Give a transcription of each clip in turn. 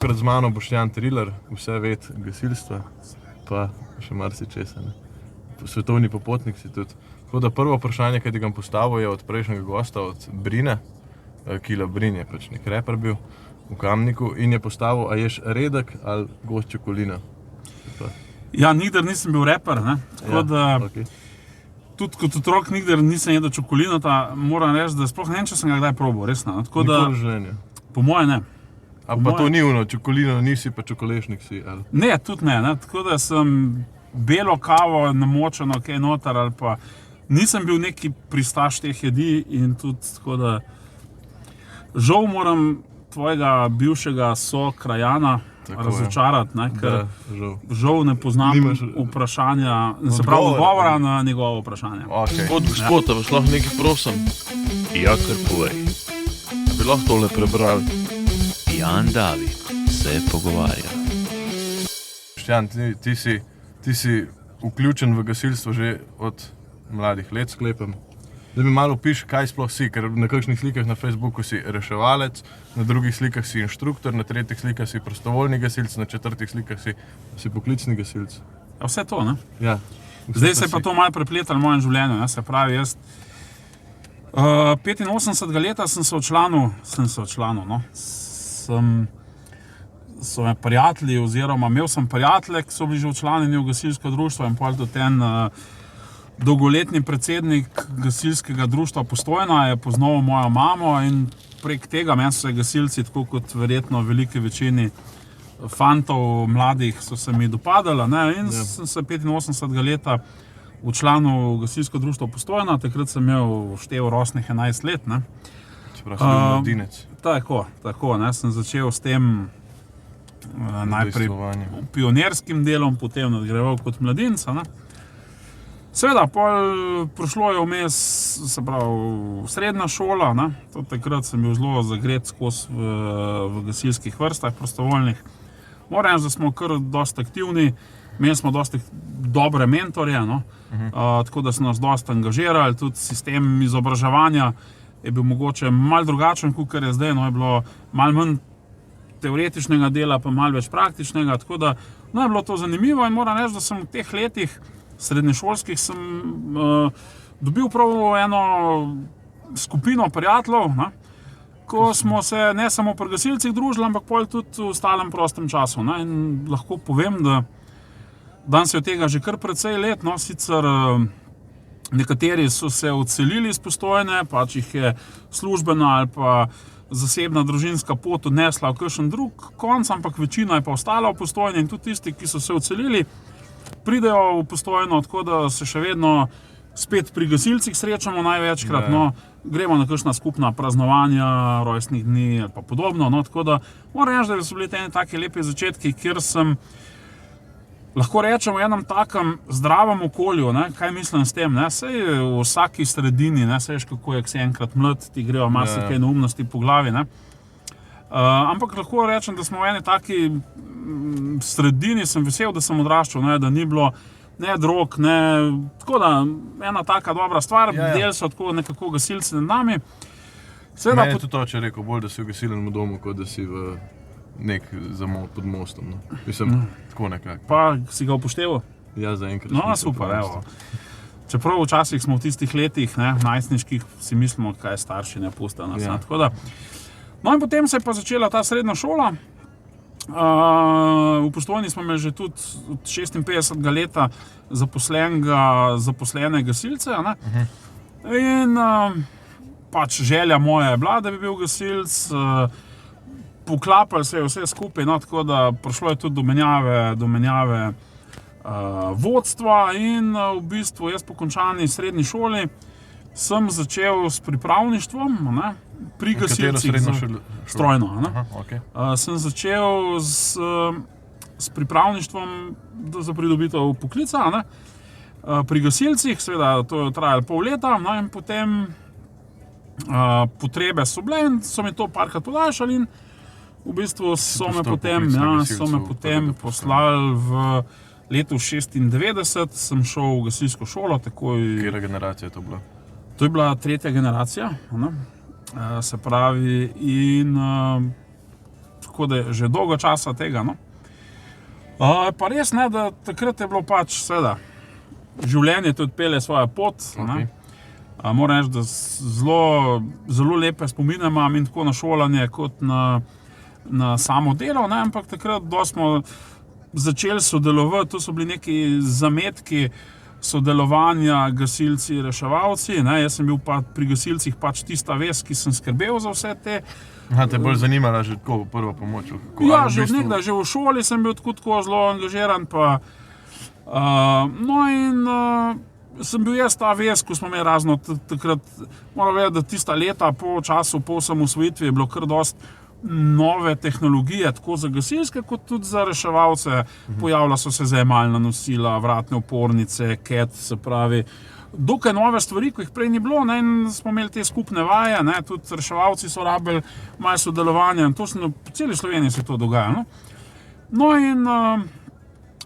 Pred z mano Boštjan Trilar, vse ved gasilstva, pa še marsičesa, ne. Svetovni popotnik si tudi. Tako da prvo vprašanje, ki ti ga postavil, je od prejšnjega gosta, od Brine, Kila Brin je pač nek reper bil v Kamniku in je postavil, a ješ redek ali gost čokolina? Ja, nikdar nisem bil reper, ne. Tako da, tudi kot otrok nikdar nisem jedel čokolinata, moram reči, da sploh ne vem, če sem ga kdaj probal, resno. Tako da, nikoli v življenju? Po moje ne. A pa to ni ono, čokolino nisi, pa čokolešnik si, ali? Ne, tudi ne, ne. Tako da sem belo kavo namočeno kaj noter ali pa nisem bil neki pristaš teh jedi in tudi tako da žal moram tvojega bivšega sokrajana razočarati, ne, ker žal ne poznam vprašanja, se pravi odgovora na njegovo vprašanje. Gospod, a vas lahko nekaj prosim? Ja, kar povej. Bi lahko tole prebrali? Jan David se pogovarja. Boštjan, ti si vključen v gasilstvo že od mladih let, sklepam. Da mi malo opiš, kaj sploh si, ker na kakšnih slikah na Facebooku si reševalec, na drugih slikah si inštruktor, na tretjih slikah si prostovoljni gasilc, na četrtih slikah si poklicni gasilc. Ja, vse to, ne? Ja. Zdaj se je pa to malo prepletalo v mojem življenju, ne? Se pravi, jaz 85 leta sem se odčlanil, no. So me prijatelji oziroma imel sem prijatelje, ki so bili že včlanjeni v gasilsko društvo in potem tudi en dolgoletni predsednik gasilskega društva Postojna je poznal mojo mamo in prek tega meni so se gasilci, tako kot verjetno velike večini fantov, mladih, so se mi dopadali, ne, in sem se 85 leta včlanil v gasilsko društvo Postojna, takrat sem imel štev rosnih 11 let, ne. Čeprav sem bil mladinec. Tako, ne, sem začel s tem najprej pionierskim delom, potem nadgrajeval kot mladinca, ne. Seveda, pol prišlo je vmes, se pravi, srednja šola, ne, to takrat sem bil zelo zagret skozi v gasilskih vrstah prostovoljnih. Moram reči, da smo kar dosti aktivni, imeli smo dosti dobre mentorje, no, tako da so nas dosti angažirali, tudi sistem izobraževanja je bil mogoče malo drugačen, kakor je zdaj, no, je bilo malo manj teoretičnega dela, pa malo več praktičnega, tako da, no, je bilo to zanimivo in moram reči, da sem v teh letih srednješolskih sem dobil prav eno skupino prijateljev, ne, ko smo se ne samo pri gasilcih družili, ampak pol tudi v ostalem prostem času, ne, in lahko povem, da danes je od tega že kar precej let, no, sicer nekateri so se odselili iz Postojne, pač jih je službena ali pa zasebna družinska pot odnesla v kakšen drug konc, ampak večina je pa ostala v Postojni in tudi tisti, ki so se odselili, pridejo v Postojno, tako da se še vedno spet pri gasilcih srečamo največkrat, no, gremo na kakšna skupna praznovanja, rojstnih dni ali pa podobno, no, tako da moram reči, da so bili eni taki lepi začetki, kjer sem lahko rečem v enem takem zdravem okolju, ne, kaj mislim s tem, ne, saj v vsaki sredini, ne, saj veš kako je, ko si enkrat mlad, ti grejo marsikaj neumnosti po glavi, ne. Ampak lahko rečem, da smo v eni taki sredini, sem vesel, da sem odraščal, ne, da ni bilo ne drog, ne, tako da ena taka dobra stvar, del so tako nekako gasilci nad nami. Meni je tudi oče rekel, bolj, da si v gasilnem domu, kot da si v nek pod mostom, no. Mislim, tako nekako. Pa si ga upošteval? Ja, zaenkrat. No, super, evo. Čeprav včasih smo v tistih letih, ne, najstniških, si mislimo, kaj starši ne pustijo nas, ne, tako da. No in potem se je pa začela ta srednja šola. V Postojni smo imeli že tudi od 56. leta zaposlene gasilce, ne. In pač želja moja je bila, da bi bil gasilc, poklapali se je vse skupaj, no, tako da prišlo je tudi do menjave vodstva in v bistvu jaz po končani srednji šoli sem začel s pripravništvom, ne, pri gasilcih. Strojno, ne. Sem začel s pripravništvom za pridobitev poklica, ne, pri gasilcih, seveda to je trajalo pol leta, no, in potem potrebe so bile in so mi to parkrat podaljšali in v bistvu so me potem poslali v letu 96, sem šel v gasilsko šolo, takoj. Katera generacija je to bila? To je bila tretja generacija, ne? Se pravi, in tako da je že dolgo časa tega. No. Pa res ne, da takrat je bilo pač seveda, življenje tudi pelje svojo pot. Okay. Moram reči, da zelo lepe spomine imam in tako na šolanje kot na samo delo, ne, ampak takrat smo začeli sodelovati, to so bili neki zametki sodelovanja gasilci, reševalci, ne, jaz sem bil pa pri gasilcih pač tista vez, ki sem skrbel za vse te. Te bolj zanimala že tako prva pomoč? Ja, že od nekdaj, že v šoli sem bil tako zelo angažiran, pa no in sem bil jaz ta vez, ko smo imeli razno takrat, moram vedeti, da tista leta po času, po osamosvojitvi je bilo kar dosti nove tehnologije, tako za gasilske, kot tudi za reševalce. Pojavila so se zajemalna nosila, vratne opornice, CAT, se pravi, dokaj nove stvari, ko jih prej ni bilo, ne, in smo imeli te skupne vaje, ne, tudi reševalci so rabili malo sodelovanja in to po celi Sloveniji se to dogaja. No in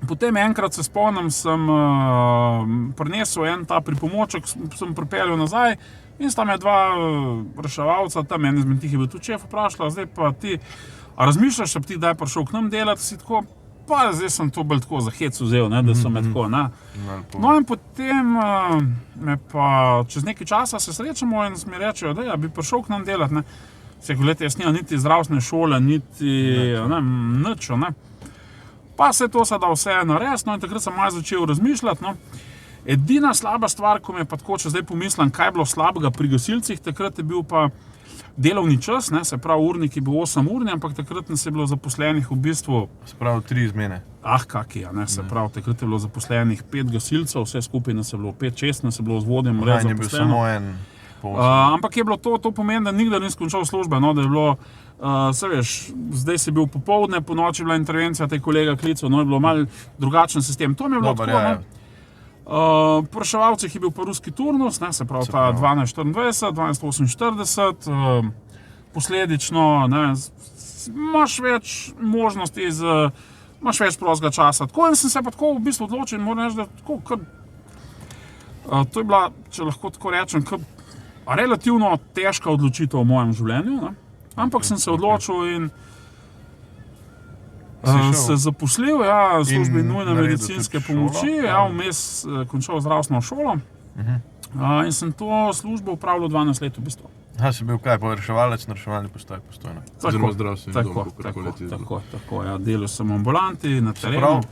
potem enkrat se spomnim, sem prinesel en ta pripomoček, sem pripeljal nazaj in sta me dva reševalca, tam en izmed tih je bil tudi šef, vprašala, zdaj pa ti, a razmišljaš, da bi ti kdaj prišel k nam delati, si tako, pa zdaj sem to bolj tako za hec vzel, ne, da so me tako, ne. No in potem me pa čez nekaj časa se srečamo in mi rečejo, da bi prišel k nam delati, ne. Se glede, jaz nimam niti zdravstvene šole, niti nič, ne. Pa se to se da vse narediti, no in takrat sem malo začel razmišljati, no. Edina slaba stvar, ko me pa tako, če zdaj pomislim, kaj je bilo slabega pri gasilcih, takrat je bil pa delovni čas, ne, se pravi urnik je bil 8 urni, ampak takrat nas je bilo zaposlenih v bistvu... Se pravi 3 izmene. Kaki, ja, ne, se pravi, takrat je bilo zaposlenih 5 gasilcev, vse skupaj nas je bilo 5-6, nas je bilo z vodjem res zaposleno. Je bil samo en po 8. Ampak je bilo to pomeni, da nikdar nisem končal službe, no, da je bilo, se veš, zdaj si bil popoldne, po noči je bila intervencija, te kolega klical, no, je bilo malo drugačen sistem. To mi je bilo Dobar, tako, ja. no. Po reševalcih je bil pa ruski turnus, ne, se pravi ta 12-24, 12-48, posledično, ne, imaš več možnosti, imaš več prostega časa. Tako in sem se pa tako v bistvu odločil in moram reči, da tako kar, to je bila, če lahko tako rečem, kar relativno težka odločitev v mojem življenju, ne, ampak sem se odločil in se zaposlil, ja, v službi nujne medicinske pomoči, ja, vmes končal zdravstveno šolo in sem to službo upravljal 12 let v bistvu. Si bil kaj, reševalec na reševalni postaji Postojna? Oziroma zdravstveni dom, tako, ja, delal sem v ambulanti, na terenu. Se pravi,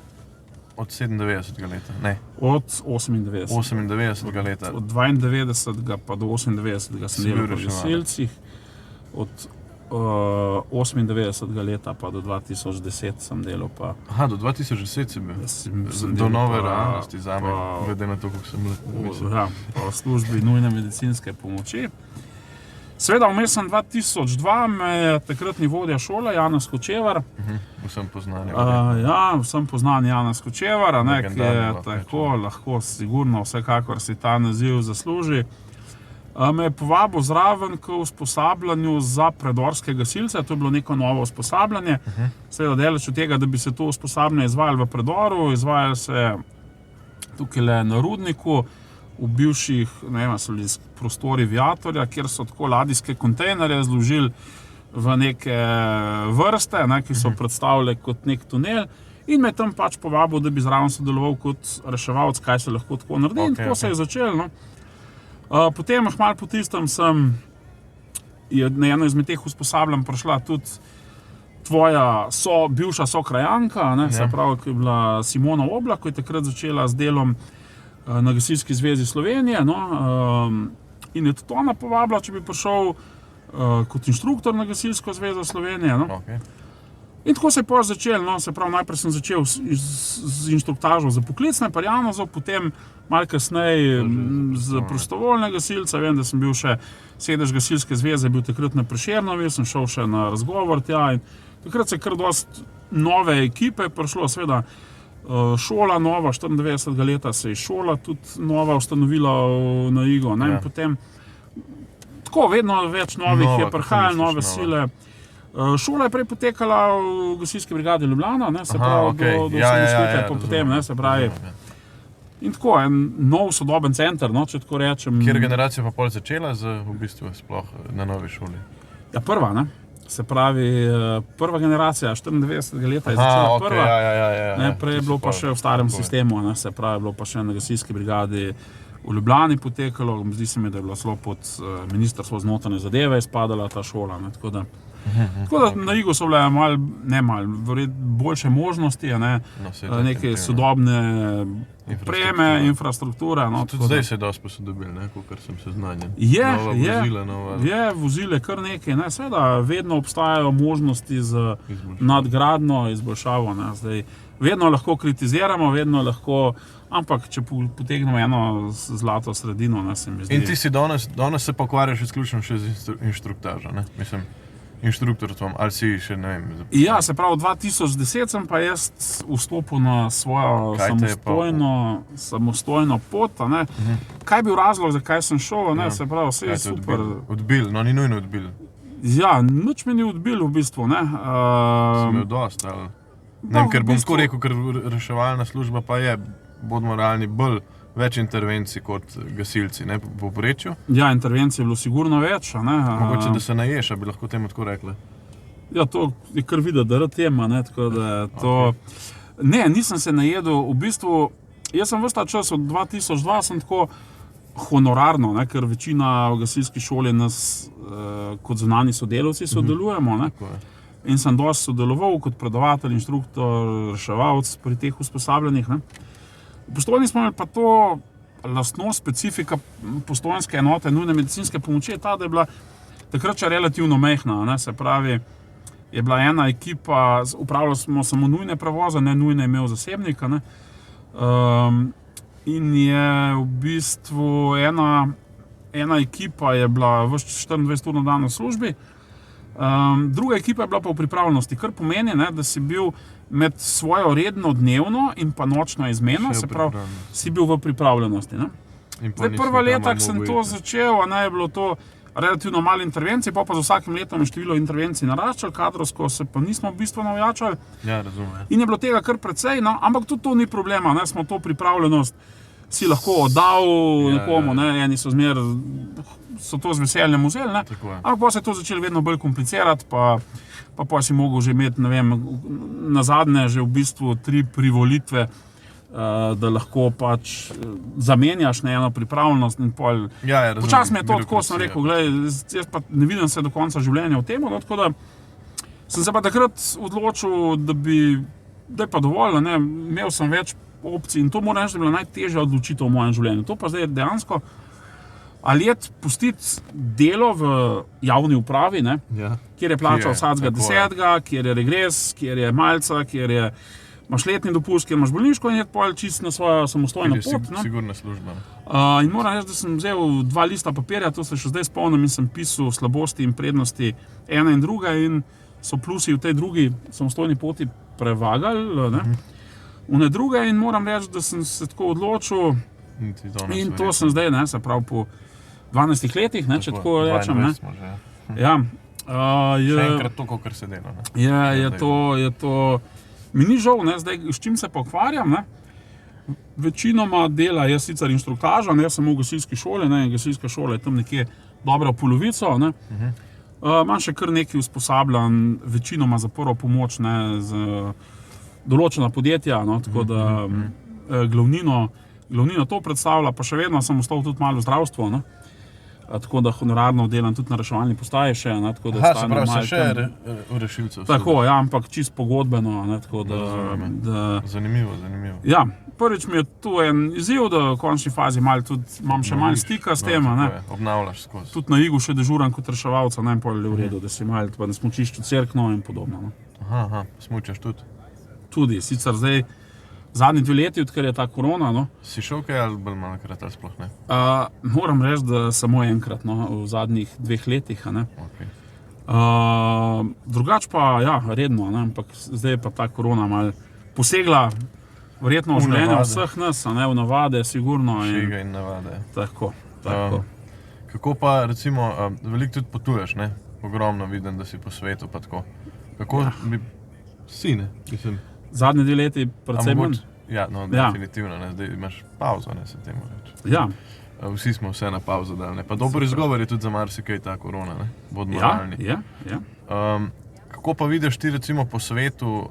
od 97. leta, ne? Od 98. 98. leta. Od 92. pa do 98. sem delal v gasilcih, od 98. leta pa do 2010 sem delal pa... Do 2010 si bil? Do nove realnosti zame, glede na to, kako sem mislil. Ja, pa v službi nujne medicinske pomoči. Seveda, vmes sem 2002, me je takratni vodja šole, Janez Kočevar. Vsem poznan. Ja, vsem poznan Janez Kočevar, ki je tako, lahko sigurno vsekakor si ta naziv zasluži. Me je povabil zraven k usposabljanju za predorske gasilce, to je bilo neko novo usposabljanje. Seveda daleč od tega, da bi se to usposabljanje izvajalo v predoru, izvajalo se tukaj na Rudniku, v bivših, ne vem, so bili prostori Viatorja, kjer so tako ladijske kontejnerje zložili v neke vrste, ki so predstavljali kot nek tunel. In me tam pač povabil, da bi zraven sodeloval kot reševalec, kaj se lahko tako naredi. In tako se je začelo. Potem, malo po tistem, je na eno izmed teh usposabljanj prišla tudi tvoja bivša sokrajanka, se pravi, ki je bila Simona Oblak, ko je takrat začela z delom na Gasilski zvezi Slovenije. In je tudi ona povabila, če bi prišel kot inštruktor na Gasilsko zvezo Slovenije. In tako se je potem začelo, se pravi, najprej sem začel z inštruktažo za poklicne parjanozov, potem malo kasneje za prostovoljne gasilce. Vem, da sem bil še sedež Gasilske zveze, bil takrat na Prešernovi, sem šel še na razgovor tja in takrat se je kar dosti nove ekipe prišlo, seveda šola nova, 94. leta se je šola tudi nova ustanovila na Igo, in potem tako vedno več novih je prihajalo, nove sile. Šola je prej potekala v Gasilski brigadi Ljubljana, se pravi do osamosvojitve, pa potem, se pravi. In tako, en nov sodoben center, če tako rečem. Kjer generacija pa pol začela v bistvu sploh na novi šoli? Ja, prva, ne. se pravi, prva generacija, 94 leta je začela prva. Prej je bilo pa še v starem sistemu, ne, se pravi, je bilo pa še na gasilski brigadi v Ljubljani potekalo, zdi se mi, da je bilo celo pod ministrstvo za notranje zadeve izpadala ta šola, ne, tako da na Igu so bile boljše možnosti, ne, neke sodobne opreme, infrastrukture. No, tudi zdaj se je dosti posodobili, kakor sem seznanjen. Je vozile kar nekaj, ne, seveda vedno obstajajo možnosti za nadgradnjo, izboljšavo. Ne, zdaj, vedno lahko kritiziramo, vedno lahko, ampak če potegnemo eno zlato sredino, ne, se mi zdi. In ti si danes se pa ukvarjaš izključno še z inštruktažo, ne? Mislim, inštruktorstvom, ali si še, ne vem... Ja, se pravi, 2010 sem pa jaz vstopil na svojo samostojno pot, ne. Kaj je bil razlog, zakaj sem šel, ne, se pravi, vse je super. Odbil, no ni nujno odbil. Ja, nič me ni odbil v bistvu, ne. Si imel dost, ali... Ne vem, ker bom tako rekel, ker reševalna služba pa je, bodimo realni, več intervencij kot gasilci, ne, po povprečju. Ja, intervencij je bilo sigurno več, ne. Mogoče, da se naješ, bi lahko temu tako rekli. Ja, to je kar videti, da rad tema, ne, tako da to... Ne, nisem se najedel, v bistvu, jaz sem ves ta čas od 2002 sem tako honorarno, ne, ker večina v gasilski šoli nas kot zunanji sodelavci sodelujemo, ne. In sem dosti sodeloval kot predavatelj, inštruktor, reševalc pri teh usposabljanjih, ne. V Postojni smo imeli pa to lastnost, specifika postojnske enote nujne medicinske pomoči je ta, da je bila takrat še relativno majhna, ne, se pravi, je bila ena ekipa, upravljali smo samo nujne prevoze, ne nujne imel zasebnika, ne, in je v bistvu ena ekipa je bila 24 ur na dan v službi, druga ekipa je bila pa v pripravljenosti, kar pomeni, ne, da si bil med svojo redno dnevno in pa nočno izmeno, se pravi, si bil v pripravljenosti. Ne. Zdaj, prva leta, ko sem to začel, ne, je bilo to relativno malo intervencij, pa z vsakim letom je število intervencij naraščalo, kadrovsko se pa nismo bistveno ojačali. Ja, razumem. In je bilo tega kar precej, no, ampak tudi to ni problema, ne, smo to pripravljenost si lahko oddal nekomu, ne, eni so to z veseljem vzeli, ne, ampak pa se je to začelo vedno bolj komplicirati, pa si mogel že imeti, ne vem, nazadnje že v bistvu 3 privolitve, da lahko pač zamenjaš na eno pripravljenost in pol. Počasno mi je to tako, sem rekel, glej, jaz pa ne vidim se do konca življenja v tem, no, tako da sem se pa takrat odločil, da je pa dovolj, ne, imel sem več opcij in to moram reči, da je bila najtežja odločitev v mojem življenju. To pa zdaj dejansko, ali je pustiti delo v javni upravi, ne, kjer je plača vsakega 10, kjer je regres, kjer je malca, kjer imaš letni dopust, kjer imaš bolniško in je pol čisto na svojo samostojno pot. Sigurna služba. In moram reči, da sem vzel 2 lista papirja, to se še zdaj spomnim in sem pisal slabosti in prednosti ena in druga in so plusi v tej drugi samostojni poti prevagali, ne. One druge in moram reči, da sem se tako odločil in to sem zdaj, ne, se pravi po 12 letih, ne, če tako rečem, ne. Ja. Še enkrat to, kakor se dela, ne. Je to, mi ni žal, ne, zdaj, s čim se pa ukvarjam, ne. Večinoma dela je sicer inštruktaža, ne, jaz sem v gasilski šoli, ne, gasilska šola je tam nekje dobro polovico, ne. Imam še kar nekaj usposabljanj, večinoma za prvo pomoč, ne, z določena podjetja, no, tako da glavnino to predstavlja, pa še vedno sem ostal tudi malo v zdravstvu, no. Tako da honorarno delam tudi na reševalni postaji še, ne, tako da se pravi, se še v rešilcev. Tako, ja, ampak čisto pogodbeno, ne, tako da... Zanimivo. Ja, prvič mi je tu en izziv, da v končni fazi imam še malo stika s tem, ne. Obnavljaš skozi. Tudi na Igu še dežuram kot reševalca, ne, pol je v redu, da si malo pa na smučišču Cerkno in podobno, no. Aha, smučaš tudi? Tudi, sicer zdaj zadnji 2 leti, odkar je ta korona, no. Si šel kaj ali bolj malokrat ali sploh ne? Moram reči, da samo enkrat, no, v zadnjih 2 letih, ne. Drugač pa, ja, redno, ne, ampak zdaj je pa ta korona malo posegla verjetno v življenje vseh nas, ne, v navade, sigurno. Šega in navade. Tako. Kako pa, recimo, veliko tudi potuješ, ne? Ogromno vidim, da si po svetu pa tako. Kako bi si, ne? Mislim... Zadnji 2 leti predvsem manj. Ja, no, definitivno, ne, zdaj imaš pauzo, ne, se temu reči. Ja. Vsi smo vse na pauzo dali, ne, pa dober izgovor je tudi za marsikaj ta korona, ne, bodimo realni. Ja. Kako pa vidiš ti recimo po svetu,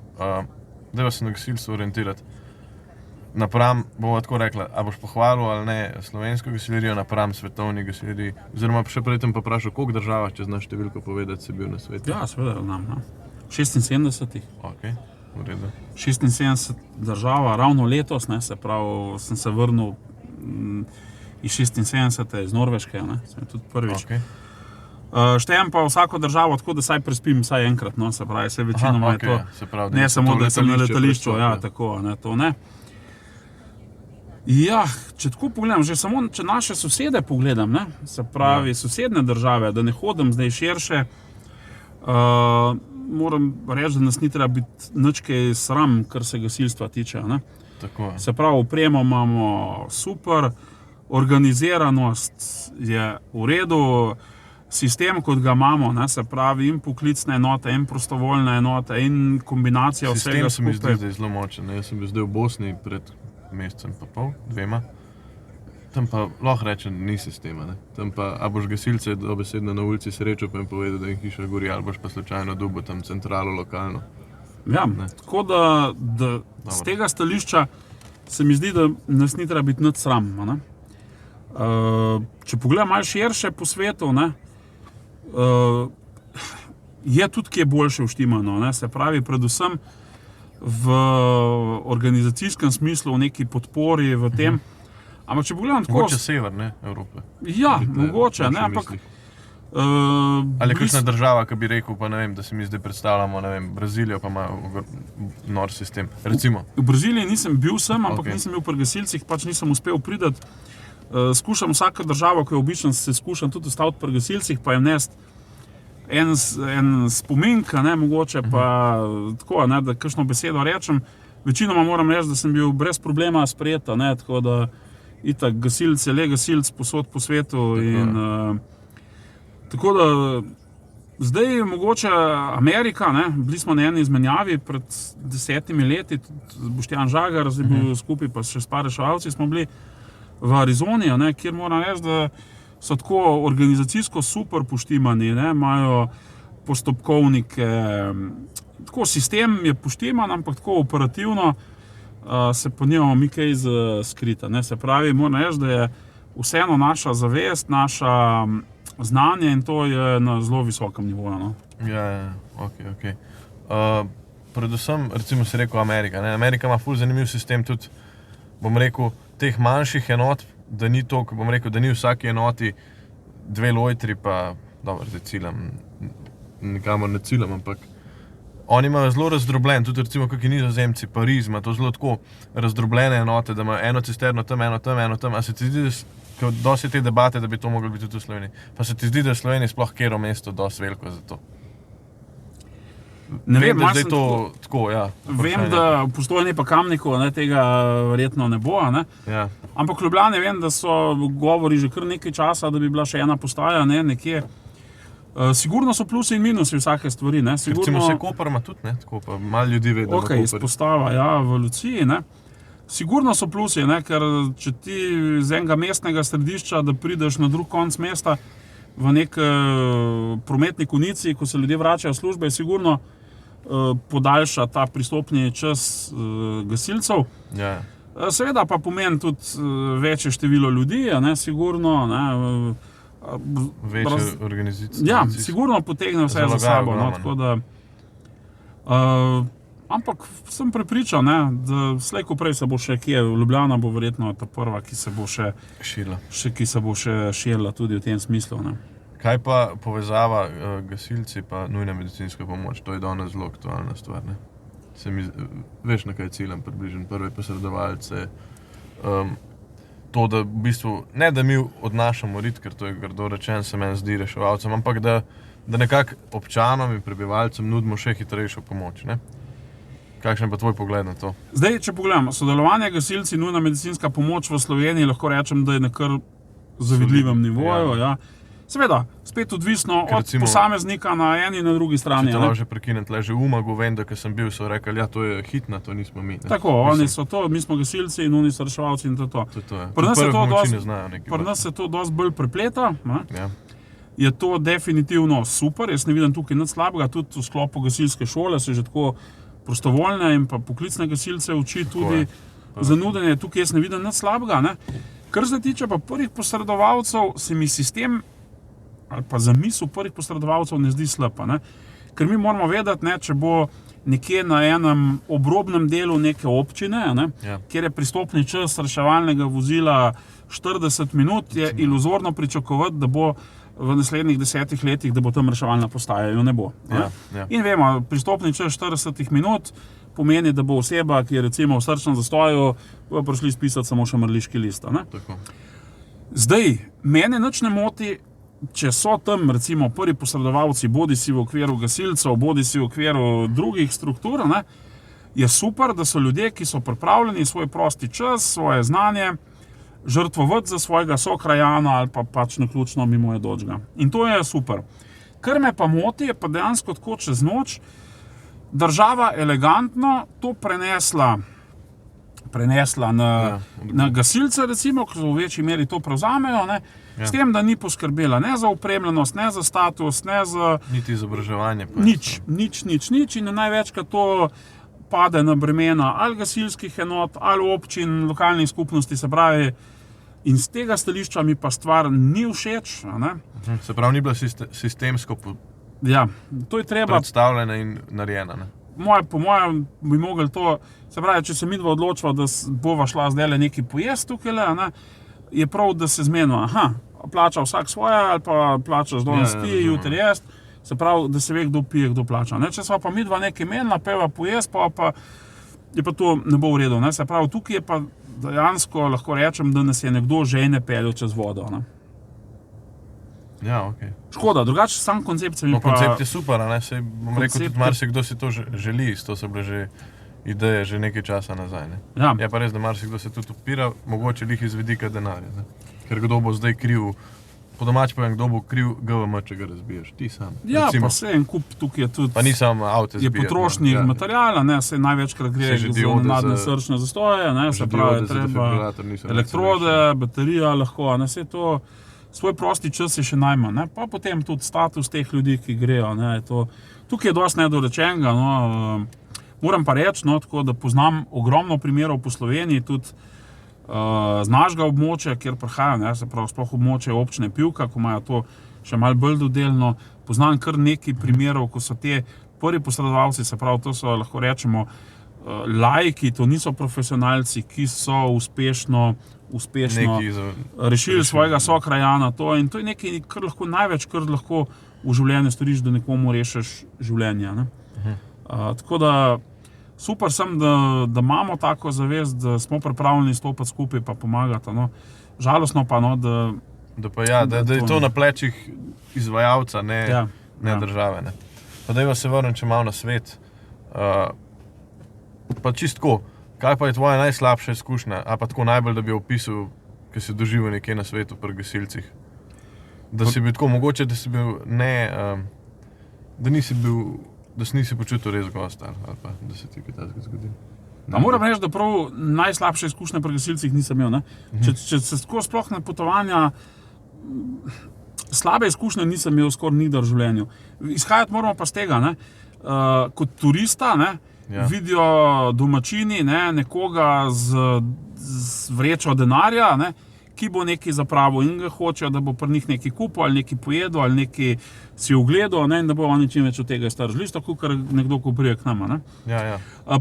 da se na gasilstvo orientirati? Napram, bomo tako rekla, a boš pohvalil ali ne slovensko gasilerijo napram svetovni gasilerijo, oziroma še predtem pa vprašal, koliko država, če znaš številko povedati, si bil na svetu? Ja, seveda, znam. 76. Ok, v redu. 76 država, ravno letos, ne, se pravi, sem se vrnil iz 76. iz Norveške, ne, sem tudi prvič. Okay. Štejem pa vsako državo tako, da saj prespim vsaj enkrat, no, se pravi, se večinoma je to, se pravi, ne samo, da sem na letališču, ja, tako, ne, to ne. Ja, če tako pogledam, že samo, če naše sosede pogledam, ne, se pravi, sosedne države, da ne hodim zdaj širše, moram reči, da nas ni treba biti nič kaj sram, kar se gasilstva tiče, ne. Tako. Se pravi, opremo imamo super, organiziranost je v redu, sistem, kot ga imamo, ne, se pravi, in poklicne enote, in prostovoljne enote, in kombinacija vsega skupaj. Sistem se mi zdi zdaj zelo močen, ne, jaz sem bil zdaj v Bosni pred mesecem pa pol, 2. Tam pa lahko rečem, ni sistema, ne. Tam pa, a boš gasilce dobesedno na ulici srečal pa jim povedal, da jim hiša gori, ali boš pa slučajno dobil tam centralo lokalno. Ja, ne. Tako da z tega stališča se mi zdi, da nas ni treba biti nič sram, ne. Če pogledam malo širše po svetu, ne, je tudi kje boljše vštimano, ne, se pravi, predvsem v organizacijskem smislu, v neki podpori, v tem. Ampak če pogledam tako... Mogoče sever, ne, Evrope. Ja, mogoče, ne, ampak... Ali kakšna država, ki bi rekel, pa ne vem, da se mi zdaj predstavljamo, ne vem, Brazilijo pa ima nor sistem, recimo. V Braziliji nisem bil sem, ampak nisem bil pri gasilcih, pač nisem uspel pridati. Skušam vsaka država, ko je običan, se skušam tudi ustaviti pri gasilcih, pa jim nesti en spomin, ne, mogoče pa tako, ne, da kakšno besedo rečem. Večinoma moram reči, da sem bil brez problema sprejeta, ne, tako da itak gasilc je le gasilc posod po svetu in tako da zdaj mogoče Amerika, ne, bili smo na eni izmenjavi pred 10 leti, tudi Boštjan Žagar, zdaj bil skupaj pa še s par reševalci smo bili v Arizoni, ne, kjer moram reči, da so tako organizacijsko super poštimani, ne, imajo postopkovnike, tako sistem je poštiman, ampak tako operativno se pa nimamo mi kaj skrita, ne, se pravi, moram reči, da je vseeno naša zavest, naša znanje in to je na zelo visokem nivoju, no. Ja, ok. Predvsem, recimo si rekel Amerika, ne, Amerika ima ful zanimiv sistem tudi, bom rekel, teh manjših enot, da ni to, bom rekel, da ni v vsaki enoti 2 lojtri, pa dobro, zdaj ciljam, nikamor ne ciljam, ampak oni imajo zelo razdrobljen, tudi recimo kakšni Nizozemci, Pariz ima to zelo tako razdrobljene enote, da ima eno cisterno tam, eno tam, a se ti zdi, da dosti te debate, da bi to moglo biti tudi v Sloveniji, pa se ti zdi, da je v Sloveniji sploh kero mesto dosti veliko za to? Ne vem, da je to tako, ja. Vem, da v Postojni pa Kamniku, ne, tega verjetno ne bo, ne. Ja. Ampak v Ljubljani vem, da so govori že kar nekaj časa, da bi bila še ena postaja, ne, nekje. Sigurno so plusi in minusi vsake stvari, ne. Recimo se Koper ima tudi, ne, tako pa malo ljudi ve, da ima Koper. Izpostava, ja, v Luciji, ne. Sigurno so plusi, ne, ker če ti z enega mestnega središča, da prideš na drug konc mesta v nek prometni konici, ko se ljudje vračajo v službe, je sigurno podaljša ta pristopni čas gasilcev. Ja. Seveda pa pomeni tudi večje število ljudi, ne, sigurno, ne, večje organizacije. Ja, sigurno potegne vse za sabo, no, tako da ampak sem prepričan, ne, da slej ko prej se bo še kje, Ljubljana bo verjetno ta prva, ki se bo še širila tudi v tem smislu, ne. Kaj pa povezava gasilci pa nujna medicinska pomoč? To je danes zelo aktualna stvar, ne? Veš, na kaj ciljam približno, prve posredovalce. To, da v bistvu, ne da mi odnašamo rit, ker to je grdo rečen, se meni zdi reševalcem, ampak da nekako občanom in prebivalcem nudimo še hitrejšo pomoč, ne? Kakšen pa tvoj pogled na to? Zdaj, če pogledamo, sodelovanje gasilci, nujna medicinska pomoč v Sloveniji, lahko rečem, da je na kar zavidljivem nivoju, ja. Seveda, spet odvisno od posameznika na eni in na drugi strani. Če te lahko že prekinem, tle že v Umagu vem, da ko sem bil, so rekli, ja, to je hitna, to nismo mi. Ne? Oni so to, mi smo gasilci in oni so reševalci in to. To je. Pri nas se to dosti bolj prepleta. Ja. je to definitivno super. Jaz ne vidim tukaj nič slabega, tudi v sklopu gasilske šole se že tako prostovoljne in pa poklicne gasilce uči tudi za nudenje. Tukaj jaz ne vidim nič slabega. Ne? Kar se tiče pa prvih posredovalcev, se mi sistem ali pa zamisel prvih posredovalcev ne zdi slaba. Ne? Ker mi moramo vedeti, ne, če bo nekje na enem obrobnem delu neke občine, ne, kjer je pristopni čas reševalnega vozila 40 minut, je iluzorno pričakovati, da bo v naslednjih 10 letih, da bo tam reševalna postaja, jo ne bo. Ne. In vemo, pristopni čas 40 minut pomeni, da bo oseba, ki je recimo v srčnem zastoju, bo prišli spisati samo še mrliški list. Ne. Zdaj, mene nič ne moti, če so tam recimo prvi posredovalci, bodi si v okviru gasilcev, bodi si v okviru drugih struktur, ne, je super, da so ljudje, ki so pripravljeni svoj prosti čas, svoje znanje, žrtvovati za svojega sokrajana ali pa pač naključno mimo jedočega. In to je super. Kar me pa moti, je pa dejansko tako čez noč država elegantno to prenesla na gasilce, recimo, ki v večji meri to prevzamejo, ne, s tem, da ni poskrbela ne za opremljenost, ne za status, ne za... Niti izobraževanje. Nič. In največkrat to pade na bremena ali gasilskih enot, ali občin, lokalnih skupnosti, se pravi, in z tega stališča mi pa stvar ni všeč. Ne? Se pravi, ni bila sistemsko to je treba predstavljena in narejena. Ne? Po mojem bi mogli to, se pravi, če se midva odločiva, da bova šla zdaj neki pojest tukaj, ne, je prav, da se zmenimo, plača vsak svoje, ali pa plačaš danes ti, jutri jaz, se pravi, da se ve, kdo pije, kdo plača. Ne? Če sva pa midva nekaj menila, peva pojest, pa je pa to ne bo v redu. Ne? Se pravi, tukaj je pa dejansko, lahko rečem, da nas je nekdo žene peljal čez vodo. Ne? Ja, okej. Škoda, drugače sam koncept se mi pa... Koncept je super, ne? Sej bom rekel, tudi marsikdo si to želi, to so bile že ideje že nekaj časa nazaj. Ne? Ja. Je pa res, da marsikdo se tudi upira, mogoče lih iz vidika denarja. Ne? Ker kdo bo zdaj kriv, po domač povem, kdo bo kriv GVM, če ga razbiješ, ti sam. Ja, recimo. Pa se en kup tukaj je tudi... Pa ni samo avto zbijati. Je potrošnik materijala, ne, se največkrat gre za nenadne srčne zastoje, ne, se pravi, treba elektrode, baterija lahko, ne, se to... Svoj prosti čas je še najmanj, ne? Pa potem tudi status teh ljudi, ki grejo. Ne? Tukaj je dosti nedorečenega. No? Moram pa reči, no, tako, da poznam ogromno primerov po Sloveniji, tudi z našega območja, kjer prihajam, se pravi, sploh območje občine Pivka, ko imajo to še malo bolj dodelno. Poznam kar nekaj primerov, ko so te prvi posredovalci, se pravi, to so, lahko rečemo, laiki, to niso profesionalci, ki so uspešno rešili svojega sokrajana. In to je nekaj, kar lahko največ, kar lahko v življenju storiš, da nekomu rešiš življenje. Ne? Tako da super sem, da imamo tako zavest, da smo pripravljeni stopiti skupaj pa pomagati. No? Žalostno pa, no, da je to na plečih izvajalca, ne države. Ne? Pa dajva se vrnem, če malo na svet. Pa čistko, kaj pa je tvoja najslabša izkušnja, a pa tako najbolj, da bi opisal, ki si doživel nekje na svetu pri gasilcih? Da si bil tako, mogoče, da si bil da si nisi počutil res gost, ali pa da se ti kaj takega zgodil. Moram reči, da prav najslabše izkušnje pri gasilcih nisem imel. Ne? Če se tako sploh na potovanja, slabe izkušnje nisem imel skoraj nikdar v življenju. Izhajati moramo pa z tega, ne? Kot turista, ne? Vidijo domačini, ne, nekoga z vrečo denarja, ne, ki bo nekaj zapravil in ga hočejo, da bo pri njih nekaj kupil ali nekaj pojedel ali nekaj si ogledal, ne, in da bo oni čim več od tega iztržili, tako kar nekdo, ko prije k nama. Ne.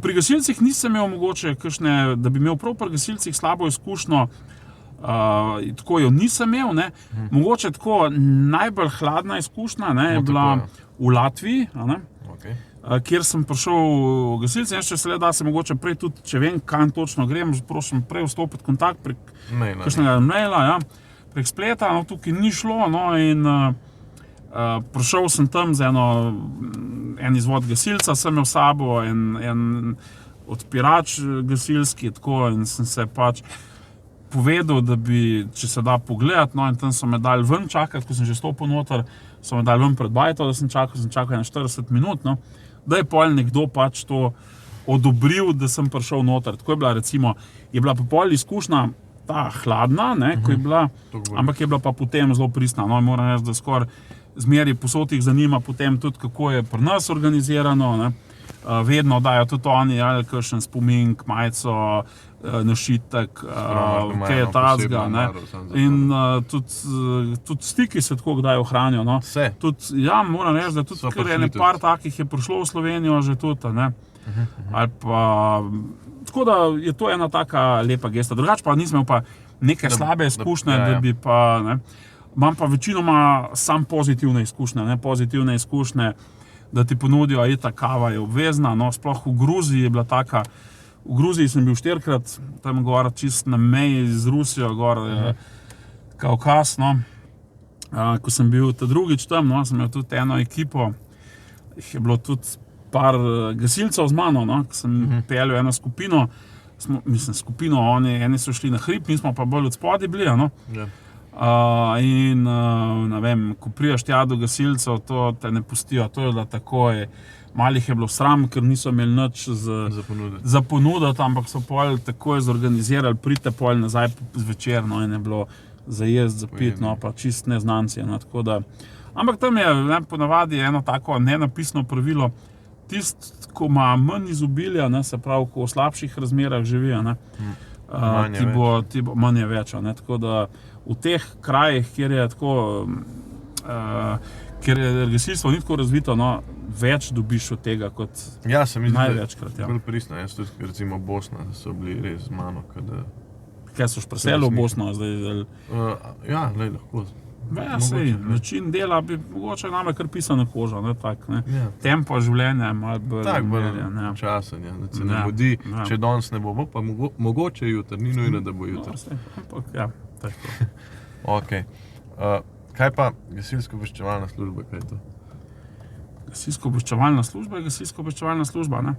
Pri gasilcih nisem imel mogoče kakšne, da bi imel prav pri gasilcih slabo izkušnjo, tako jo nisem imel. Ne. Mogoče tako najbolj hladna izkušnja, ne, je bila v Latviji, ne. Kjer sem prišel v gasilce, če se le da se mogoče prej tudi, če vem, kam točno grem, prosim prej vstopiti kontakt prek kakšnega maila, prek spleta, no tukaj ni šlo, no in prišel sem tam z en izvod gasilca, sem imel sabo en odpirač gasilski, tako, in sem se pač povedal, da bi, če se da pogledati, no in tam so me dali ven čakati, ko sem že stopil noter, so me dali ven pred bajto, da sem čakal 40 minut, no. Da je pol nekdo pač to odobril, da sem prišel noter. Tako je bila, recimo, je bila pa pol izkušnja ta hladna, ne, ko je bila, ampak je bila pa potem zelo pristna. No, moram reči, da skoraj zmeri posod jih zanima potem tudi, kako je pri nas organizirano. Ne. Vedno dajo tudi oni, ali kakšen spomin, majico, našitek, kaj je tazga. In tudi stiki se tako kdaj ohranijo. No. Tudi, ja, moram reči, da tudi kar ene par takih je prišlo v Slovenijo že tudi. Ne. Ali pa, tako da je to ena taka lepa gesta. Drugače pa nisem imel pa neke slabe izkušnje, da bi pa, ne. Imam pa večinoma sam pozitivne izkušnje, ne, pozitivne izkušnje, da ti ponudijo, ta kava je obvezna, no, sploh v Gruziji je bila taka, v Gruziji sem bil 4-krat, tam gor čist na meji z Rusijo, gor Kaukaz, no. Ko sem bil ta drugič tam, no, sem imel tudi eno ekipo, je bilo tudi par gasilcev z mano, no, ko sem peljal eno skupino, eni so šli na hrib, mi smo pa bolj od spodaj bili, no. In ne vem, ko priješ tja do gasilcev, to te ne pustijo, to je da takoj, malih je bilo sram, ker niso imeli nič za ponuditi, ampak so pol takoj zorganizirali, pridite pol nazaj zvečer, no, in je bilo za jesti, za piti, no, pa čist neznanci, no, tako da. Ampak tam je, ne, ponavadi eno tako nenapisno pravilo, tist, ko ima manj izobilja, ne, se pravi, ko v slabših razmerah živi, ne, ti bo manj več, ne, tako da v teh krajih, kjer je tako, kjer je gasilstvo ni tako razvito, no, več dobiš od tega kot največkrat. Ja, bolj pristno, jaz tudi, recimo Bosna, so bili res z mano, kada... Kaj so preselili v Bosno zdaj? Ja, lahko. Ja, sej, način dela bi mogoče name kar pisana koža, ne, tak, ne. Tempo življenja, malo bolj... Tak, bolj časen, ja, da se ne bodi, če danes ne bo, pa mogoče jutri, ni nujno, da bo jutri. Ampak, ja, tako. Ok. Kaj pa gasilsko-obveščevalna služba, kaj je to? Gasilsko-obveščevalna služba je gasilsko-obveščevalna služba, ne.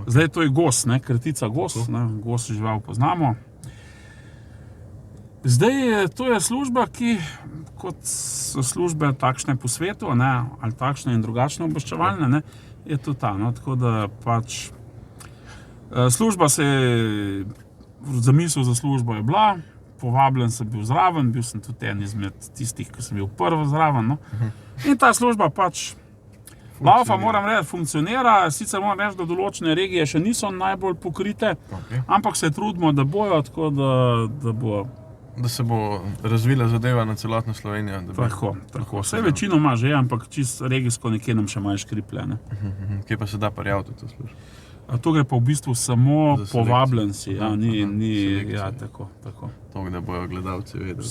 Zdaj to je GOS, ne, kratica GOS, ne, GOS žival poznamo. Zdaj, to je služba, ki, kot so službe takšne po svetu, ne, ali takšne in drugačne obveščevalne, ne, je to ta, no, tako da pač služba se je, zamisel za službo je bila, povabljen sem bil zraven, bil sem tudi en izmed tistih, ki sem bil prvi zraven, no, in ta služba pač laufa, moram reči, funkcionira, sicer moram reči, da določene regije še niso najbolj pokrite, ampak se trudimo, da bojo, tako da bo... Da se bo razvila zadeva na celotno Slovenijo. Tako. Vse večino ima že, ampak čisto regijsko nekje nam še malo škriplje, ne. Kje pa se da prijaviti to službo? To gre pa v bistvu samo povabljenci, ja, ja, tako. To, da bojo gledalci vedeli.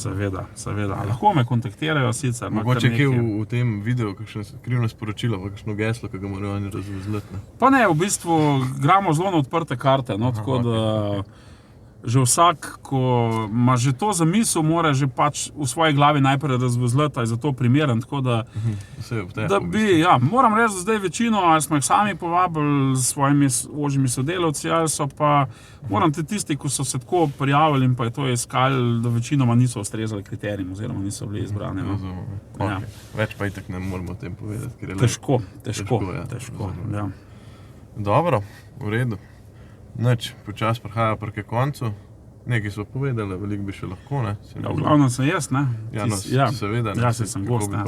Seveda. Lahko me kontaktirajo sicer. Mogoče kje v tem videu kakšno skrivno sporočilo, kakšno geslo, ki ga morajo oni razvozliti? Pa ne, v bistvu gramo zelo na odprte karte, no, tako da že vsak, ko ima že to zamisel, mora že pač v svoji glavi najprej razvozliti, ali je za to primeren, tako da bi, ja, moram reči, da zdaj večino, ali smo jih sami povabili s svojimi ožjimi sodelavci, ali so pa, moram te tisti, ko so se tako prijavili in pa je to iskali, da večinoma niso ustrezali kriterijem, oziroma niso bili izbrani. Več pa itak ne moramo o tem povedati. Težko. Dobro, v redu. Nič, počas prihaja proti koncu. Nekaj so povedali, veliko bi še lahko, ne? Ja, v glavnem sem jaz, ne? Ja, seveda. Ja, sem gost, ja.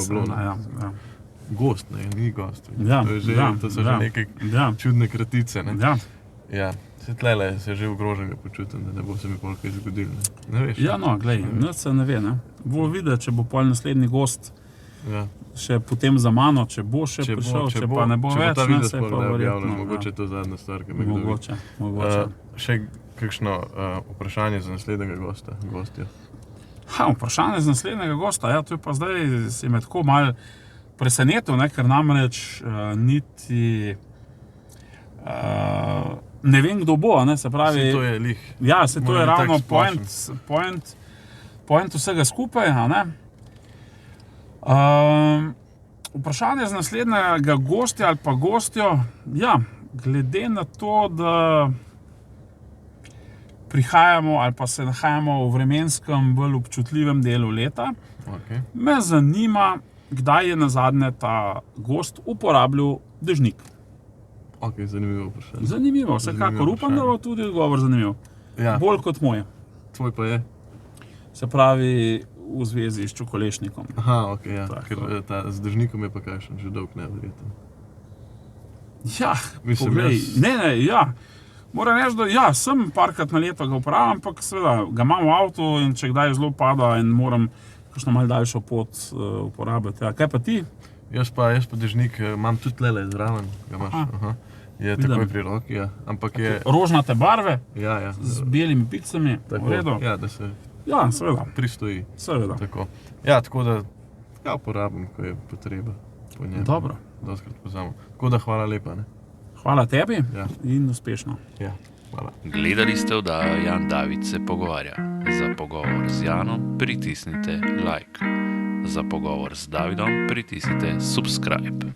Gost, ne, ni gost. To so že neke čudne kratice, ne? Ja. Se tlele se že ogroženega počutim, da ne bo se mi pol kaj zgodilo, ne veš? Ja, no, glej, nič se ne ve, ne? Bo videti, če bo pol naslednji gost še potem za mano, če bo še prišel, če pa ne bo več, ne, se pa verjetno. Mogoče je to zadnja stvar, ki me Mogoče. Še kakšno vprašanje za naslednjega gostja? Vprašanje za naslednjega gosta, ja, to je pa zdaj, se me tako malo presenetil, ne, ker namreč niti ne vem, kdo bo, ne, se pravi... To je lih. Ja, to je ravno point vsega skupaj, a ne. Vprašanje za naslednjega gostja ali pa gostjo, ja, glede na to, da prihajamo ali pa se nahajamo v vremenskem bolj občutljivem delu leta, me zanima, kdaj je nazadnje ta gost uporabljal dežnik. Zanimivo vprašanje. Zanimivo, vsekakor upam, da bo tudi odgovor zanimiv. Bolj kot moj. tvoj pa je? Se pravi, v zvezi s čokolešnikom. Aha, ok, ja. Tako. Ker ta z držnikom je pa kakšen, že dolg neverjeten. Ja, Mislim, poglej, jaz- ne, ja. Moram reči, da ja, sem parkrat na leto ga upravljam, ampak seveda ga imam v avtu in če kdaj zelo pada in moram kakšno malo daljšo pot uporabljati. Ja. Kaj pa ti? Jaz pa dežnik imam tudi lele zraven, ga imaš. Aha. Aha. Je Vidim. takoj pri roki, ja. Ampak je, Rožnate barve ja. z belimi picami, Tako, v redu? ja, da se Ja, seveda, pristoji. seveda. Tako. Ja, tako da ga uporabim, ko je potreba po njem. Dobro. Dostkrat pozamem. Tako da hvala lepa, ne? Hvala tebi Ja. in uspešno. Ja, hvala. Gledali ste oddajo Jan David se pogovarja. Za pogovor z Janom pritisnite like. Za pogovor z Davidom pritisnite subscribe.